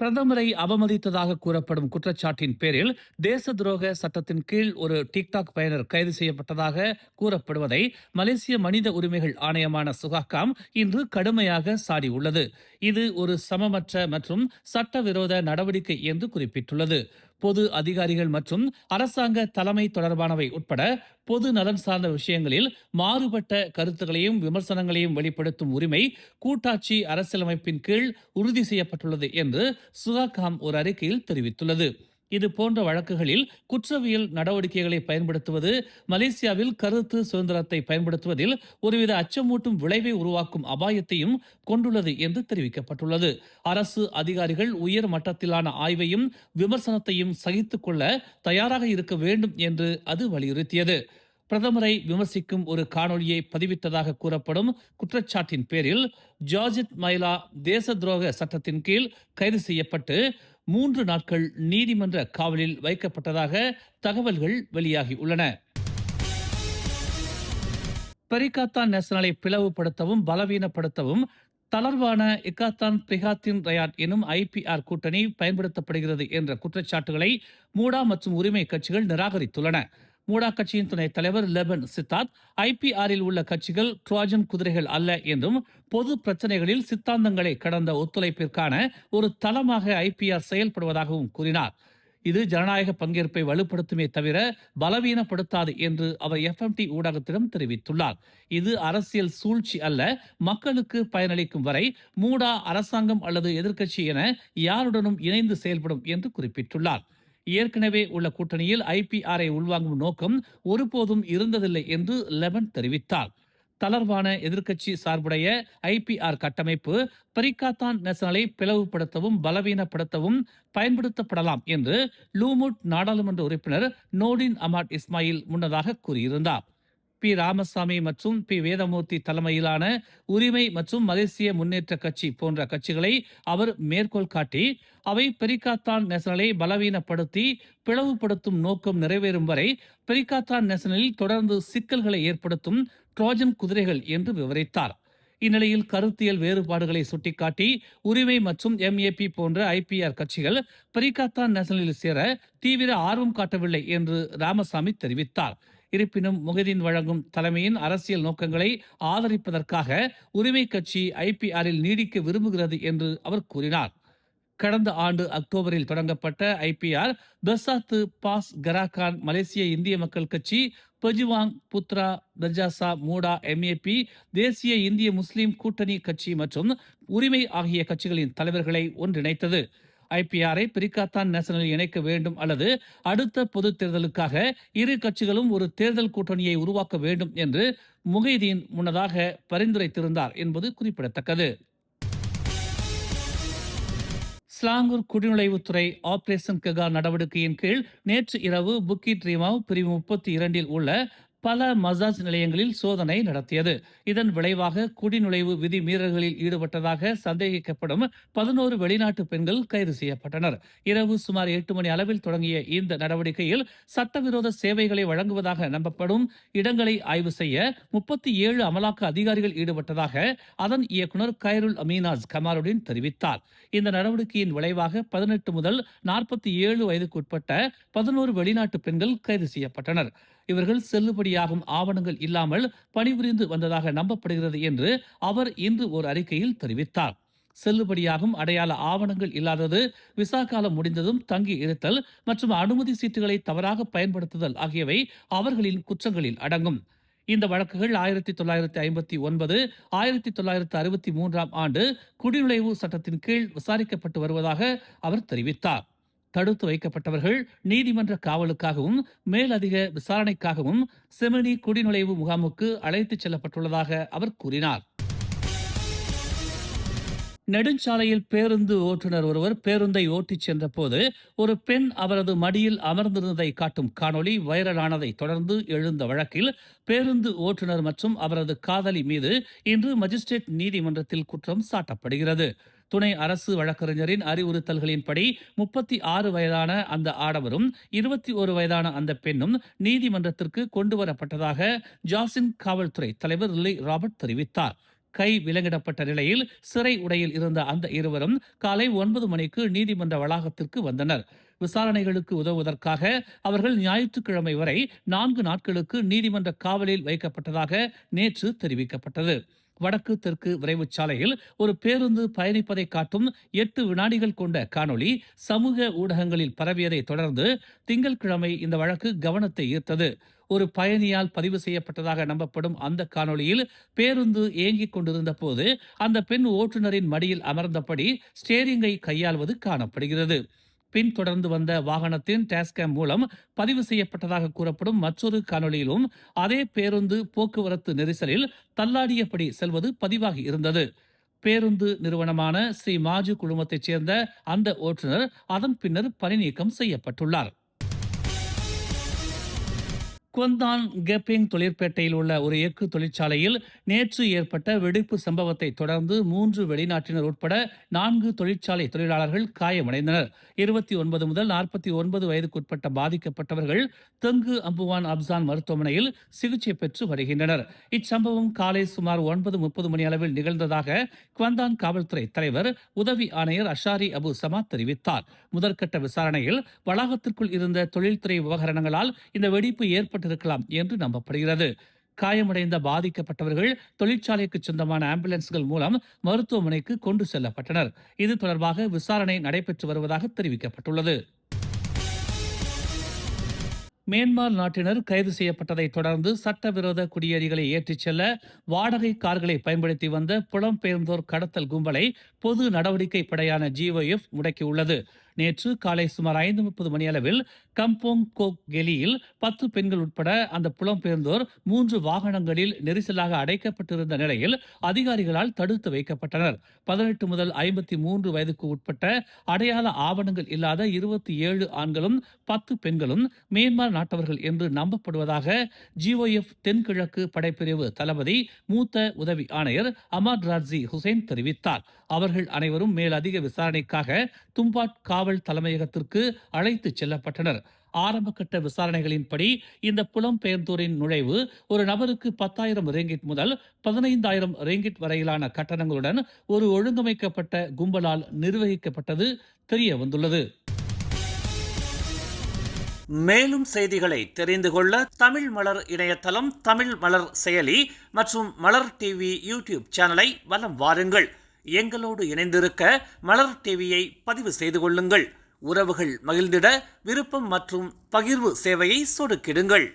பிரதமரை அவமதித்ததாக கூறப்படும் குற்றச்சாட்டின் பேரில் தேச துரோக சட்டத்தின் கீழ் ஒரு டிக்டாக் பயனர் கைது செய்யப்பட்டதாக கூறப்படுவதை மலேசிய மனித உரிமைகள் ஆணையமான சுகாக்காம் இன்று கடுமையாக சாடியுள்ளது. இது ஒரு சமமற்ற மற்றும் சட்டவிரோத நடவடிக்கை என்று குறிப்பிட்டுள்ளது. பொது அதிகாரிகள் மற்றும் அரசாங்க தலைமை தொடர்பானவை உட்பட பொது நலன் சார்ந்த விஷயங்களில் மாறுபட்ட கருத்துக்களையும் விமர்சனங்களையும் வெளிப்படுத்தும் உரிமை கூட்டாட்சி அரசியலமைப்பின் கீழ் உறுதி செய்யப்பட்டுள்ளது என்று சுகாகாம் ஒரு அறிக்கையில் தெரிவித்துள்ளது. இது போன்ற வழக்குகளில் குற்றவியல் நடவடிக்கைகளை பயன்படுத்துவது மலேசியாவில் கருத்து சுதந்திரத்தை பயன்படுத்துவதில் ஒருவித அச்சமூட்டும் விளைவை உருவாக்கும் அபாயத்தையும் கொண்டுள்ளது என்று தெரிவிக்கப்பட்டுள்ளது. அரசு அதிகாரிகள் உயர் மட்டத்திலான ஆய்வையும் விமர்சனத்தையும் சகித்துக் கொள்ள தயாராக இருக்க வேண்டும் என்று அது வலியுறுத்தியது. பிரதமரை விமர்சிக்கும் ஒரு காணொலியை பதிவிட்டதாக கூறப்படும் குற்றச்சாட்டின் பேரில் ஜார்ஜித் மைலா தேச துரோக சட்டத்தின் கீழ் கைது செய்யப்பட்டு 3 நாட்கள் நீதிமன்ற காவலில் வைக்கப்பட்டதாக தகவல்கள் வெளியாகியுள்ளன. பெரிகாத்தான் நேஷனலை பிளவுபடுத்தவும் பலவீனப்படுத்தவும் தளர்வான இக்காத்தான் பிரிகாத்தின் ரயாட் எனும் ஐபிஆர் கூட்டணி பயன்படுத்தப்படுகிறது என்ற குற்றச்சாட்டுகளை மூடா மற்றும் உரிமை கட்சிகள் நிராகரித்துள்ளன. மூடா கட்சியின் துணைத் தலைவர் லெபன் சித்தாத் ஐபிஆரில் உள்ள கட்சிகள் ட்ரோஜன் குதிரைகள் அல்ல என்றும் பொது பிரச்சனைகளில் சித்தாந்தங்களை கடந்த ஒத்துழைப்பிற்கான ஒரு தளமாக ஐபிஆர் செயல்படுவதாகவும் கூறினார். இது ஜனநாயக பங்கேற்பை வலுப்படுத்துமே தவிர பலவீனப்படுத்தாது என்று அவர் எஃப்எம்டி ஊடகத்திடம் தெரிவித்துள்ளார். இது அரசியல் சூழ்ச்சி அல்ல, மக்களுக்கு பயனளிக்கும் வரை மூடா அரசாங்கம் அல்லது எதிர்க்கட்சி என யாருடனும் இணைந்து செயல்படும் என்று குறிப்பிட்டுள்ளார். ஏற்கனவே உள்ள கூட்டணியில் ஐபிஆரை உள்வாங்கும் நோக்கம் ஒருபோதும் இருந்ததில்லை என்று லெபன் தெரிவித்தார். தளர்வான எதிர்க்கட்சி சார்புடைய ஐபிஆர் கட்டமைப்பு பெரிகாத்தான் நேஷனலை பிளவுபடுத்தவும் பலவீனப்படுத்தவும் பயன்படுத்தப்படலாம் என்று லூமுட் நாடாளுமன்ற உறுப்பினர் நோடின் அமாட் இஸ்மாயில் முன்னதாக கூறியிருந்தார். பி ராமசாமி மற்றும் பி வேதமூர்த்தி தலைமையிலான உரிமை மற்றும் மலேசிய முன்னேற்ற கட்சி போன்ற கட்சிகளை அவர் மேற்கோள் காட்டி அவை பெரிகாத்தான் நேஷனலை பலவீனப்படுத்தி பிளவுபடுத்தும் நோக்கம் நிறைவேறும் வரை பெரிகாத்தான் நேஷனலில் தொடர்ந்து சிக்கல்களை ஏற்படுத்தும் ட்ரோஜன் குதிரைகள் என்று விவரித்தார். இந்நிலையில் கருத்தியல் வேறுபாடுகளை சுட்டிக்காட்டி உரிமை மற்றும் எம்ஏபி போன்ற ஐபிஆர் கட்சிகள் பெரிகாத்தான் நேஷனலில் சேர தீவிர ஆர்வம் காட்டவில்லை என்று ராமசாமி தெரிவித்தார். இருப்பினும் முகைதீன் வழங்கும் தலைமையின் அரசியல் நோக்கங்களை ஆதரிப்பதற்காக உரிமை கட்சி ஐபிஆரில் நீடிக்க விரும்புகிறது என்று அவர் கூறினார். கடந்த ஆண்டு அக்டோபரில் தொடங்கப்பட்ட ஐபிஆர் பெர்சாத்து பாஸ் கராகான் மலேசிய இந்திய மக்கள் கட்சி பெஜுவாங் புத்ரா பெர்ஜாசா மூடா எம்ஏபி தேசிய இந்திய முஸ்லிம் கூட்டணி கட்சி மற்றும் உரிமை ஆகிய கட்சிகளின் தலைவர்களை ஒன்றிணைத்தது. ஐபிஆரை பெரிகாத்தான் நேஷனலில் இணைக்க வேண்டும் அல்லது அடுத்த பொது தேர்தலுக்காக இரு கட்சிகளும் ஒரு தேர்தல் கூட்டணியை உருவாக்க வேண்டும் என்று முகைதீன் முன்னதாக பரிந்துரைத்திருந்தார் என்பது குறிப்பிடத்தக்கது. ஸ்லாங்கூர் குடிநுழைவுத்துறை ஆபரேஷன் கெகா நடவடிக்கையின் கீழ் நேற்று இரவு புக்கிட் ரீமாவ் பிரிவு 32 உள்ள பல மசாஜ் நிலையங்களில் சோதனை நடத்தியது. இதன் விளைவாக குடிநுழைவு விதி மீறல்களில் ஈடுபட்டதாக சந்தேகிக்கப்படும் 11 வெளிநாட்டு பெண்கள் கைது செய்யப்பட்டனர். இரவு சுமார் 8 மணி அளவில் தொடங்கிய இந்த நடவடிக்கையில் சட்டவிரோத சேவைகளை வழங்குவதாக நம்பப்படும் இடங்களை ஆய்வு செய்ய 37 அமலாக்க அதிகாரிகள் ஈடுபட்டதாக அதன் இயக்குநர் கைருல் அமீனாஸ் கமாருடின் தெரிவித்தார். இந்த நடவடிக்கையின் விளைவாக 18 முதல் 47 வயதுக்குட்பட்ட 11 வெளிநாட்டு பெண்கள் கைது செய்யப்பட்டனர். இவர்கள் செல்லுபடியாகும் ஆவணங்கள் இல்லாமல் பணிபுரிந்து வந்ததாக நம்பப்படுகிறது என்று அவர் இன்று ஒரு அறிக்கையில் தெரிவித்தார். செல்லுபடியாகும் அடையாள ஆவணங்கள் இல்லாதது, விசா காலம் முடிந்ததும் தங்கி இருத்தல் மற்றும் அனுமதி சீட்டுகளை தவறாக பயன்படுத்துதல் ஆகியவை அவர்களின் குற்றங்களில் அடங்கும். இந்த வழக்குகள் 1959, 1963 ஆண்டு குடிநுழைவு சட்டத்தின் கீழ் விசாரிக்கப்பட்டு வருவதாக அவர் தெரிவித்தார். தடுத்து வைக்கப்பட்டவர்கள் நீதிமன்ற காவலுக்காகவும் மேலதிக விசாரணைக்காகவும் செமினி குடிநுழைவு முகாமுக்கு அழைத்துச் செல்லப்பட்டுள்ளதாக அவர் கூறினார். நெடுஞ்சாலையில் பேருந்து ஓட்டுநர் ஒருவர் பேருந்தை ஓட்டிச் சென்ற போது ஒரு பெண் அவரது மடியில் அமர்ந்திருந்ததை காட்டும் காணொளி வைரலானதை தொடர்ந்து எழுந்த வழக்கில் பேருந்து ஓட்டுநர் மற்றும் அவரது காதலி மீது இன்று மஜிஸ்ட்ரேட் நீதிமன்றத்தில் குற்றம் சாட்டப்படுகிறது. துணை அரசு வழக்கறிஞரின் அறிவுறுத்தல்களின்படி 36 வயதான அந்த ஆடவரும் 21 வயதான அந்த பெண்ணும் நீதிமன்றத்திற்கு கொண்டு வரப்பட்டதாக ஜாசின் காவல்துறை தலைவர் ரிலி ராபர்ட் தெரிவித்தார். கை விலங்கிடப்பட்ட நிலையில் சிறை உடையில் இருந்த அந்த இருவரும் காலை 9 மணிக்கு நீதிமன்ற வளாகத்திற்கு வந்தனர். விசாரணைகளுக்கு உதவுவதற்காக அவர்கள் ஞாயிற்றுக்கிழமை வரை 4 நாட்களுக்கு நீதிமன்ற காவலில் வைக்கப்பட்டதாக நேற்று தெரிவிக்கப்பட்டது. வடக்கு தெற்கு விரைவுச் சாலையில் ஒரு பேருந்து பயணிப்பதை காட்டும் 8 வினாடிகள் கொண்ட காணொளி சமூக ஊடகங்களில் பரவியதை தொடர்ந்து திங்கட்கிழமை இந்த வழக்கு கவனத்தை ஈர்த்தது. ஒரு பயணியால் பதிவு செய்யப்பட்டதாக நம்பப்படும் அந்த காணொளியில் பேருந்து இயங்கிக் கொண்டிருந்த போது அந்த பெண் ஓட்டுநரின் மடியில் அமர்ந்தபடி ஸ்டேரிங்கை கையாள்வது காணப்படுகிறது. பின்தொடர்ந்து வந்த வாகனத்தின் டேஸ்கேம் மூலம் பதிவு செய்யப்பட்டதாக கூறப்படும் மற்றொரு காணொளியிலும் அதே பேருந்து போக்குவரத்து நெரிசலில் தள்ளாடியபடி செல்வது பதிவாகி இருந்தது. பேருந்து நிறுவனமான ஸ்ரீ மாஜு குழுமத்தைச் சேர்ந்த அந்த ஓட்டுநர் அதன் பின்னர் பணி நீக்கம் செய்யப்பட்டுள்ளார். குவந்தான் கெப்பிங் தொழிற்பேட்டையில் உள்ள ஒரு எஃகு தொழிற்சாலையில் நேற்று ஏற்பட்ட வெடிப்பு சம்பவத்தை தொடர்ந்து 3 வெளிநாட்டினர் உட்பட 4 தொழிற்சாலை தொழிலாளர்கள் காயமடைந்தனர். 29 முதல் 49 வயதுக்குட்பட்ட பாதிக்கப்பட்டவர்கள் தெங்கு அம்புவான் அப்சான் மருத்துவமனையில் சிகிச்சை பெற்று வருகின்றனர். இச்சம்பவம் காலை சுமார் 9:30 மணி அளவில் நிகழ்ந்ததாக குவந்தான் காவல்துறை தலைவர் உதவி ஆணையர் அஷாரி அபு சமாத் தெரிவித்தார். முதற்கட்ட விசாரணையில் வளாகத்திற்குள் இருந்த தொழில்துறை உபகரணங்களால் இந்த வெடிப்பு ஏற்பட்டிருக்கலாம் என்று நம்பப்படுகிறது. காயமடைந்த பாதிக்கப்பட்டவர்கள் தொழிற்சாலைக்கு சொந்தமான ஆம்புலன்ஸ்கள் மூலம் மருத்துவமனைக்கு கொண்டு செல்லப்பட்டனர். இது தொடர்பாக விசாரணை நடைபெற்று வருவதாக தெரிவிக்கப்பட்டுள்ளது. மியான்மர் நாட்டினர் கைது செய்யப்பட்டதை தொடர்ந்து சட்டவிரோத குடியேறிகளை ஏற்றிச் செல்ல வாடகை கார்களை பயன்படுத்தி வந்த புலம்பெயர்ந்தோர் கடத்தல் கும்பலை பொது நடவடிக்கை படையான GOF முடக்கியுள்ளது. நேற்று காலை சுமார் 5:30 மணி அளவில் கம்போங் கோக் கெலியில் 10 பெண்கள் உட்பட அந்த புலம்பெயர்ந்தோர் 3 வாகனங்களில் நெரிசலாக அடைக்கப்பட்டிருந்த நிலையில் அதிகாரிகளால் தடுத்து வைக்கப்பட்டனர். 18 முதல் 53 வயதுக்கு உட்பட்ட அடையாள ஆவணங்கள் இல்லாத 27 ஆண்களும் 10 பெண்களும் மியான்மர் நாட்டவர்கள் என்று நம்பப்படுவதாக GOF தென்கிழக்கு படைப்பிரிவு தளபதி மூத்த உதவி ஆணையர் அமாட் ராட்சி ஹுசைன் தெரிவித்தார். அவர்கள் அனைவரும் மேலதிக விசாரணைக்காக தும்பாட் காவல் தலைமையகத்திற்கு அழைத்துச் செல்லப்பட்டனர். ஆரம்பகட்ட விசாரணைகளின்படி இந்த புலம்பெயர்ந்தோரின் நுழைவு ஒரு நபருக்கு 10,000 ரிங்கிட் முதல் 15,000 ரிங்கிட் வரையிலான கட்டணங்களுடன் ஒரு ஒழுங்கமைக்கப்பட்ட கும்பலால் நிர்வகிக்கப்பட்டது தெரிய வந்துள்ளது. மேலும் செய்திகளை தெரிந்து கொள்ள தமிழ் மலர் இணையதளம், தமிழ் மலர் செயலி மற்றும் மலர் டிவி யூடியூப் சேனலை வலம் வாருங்கள். எங்களோடு இணைந்திருக்க மலர் டிவியை பதிவு செய்து கொள்ளுங்கள். உறவுகள் மகிழ்ந்திட விருப்பம் மற்றும் பகிர்வு சேவையை சொடுக்கிடுங்கள்.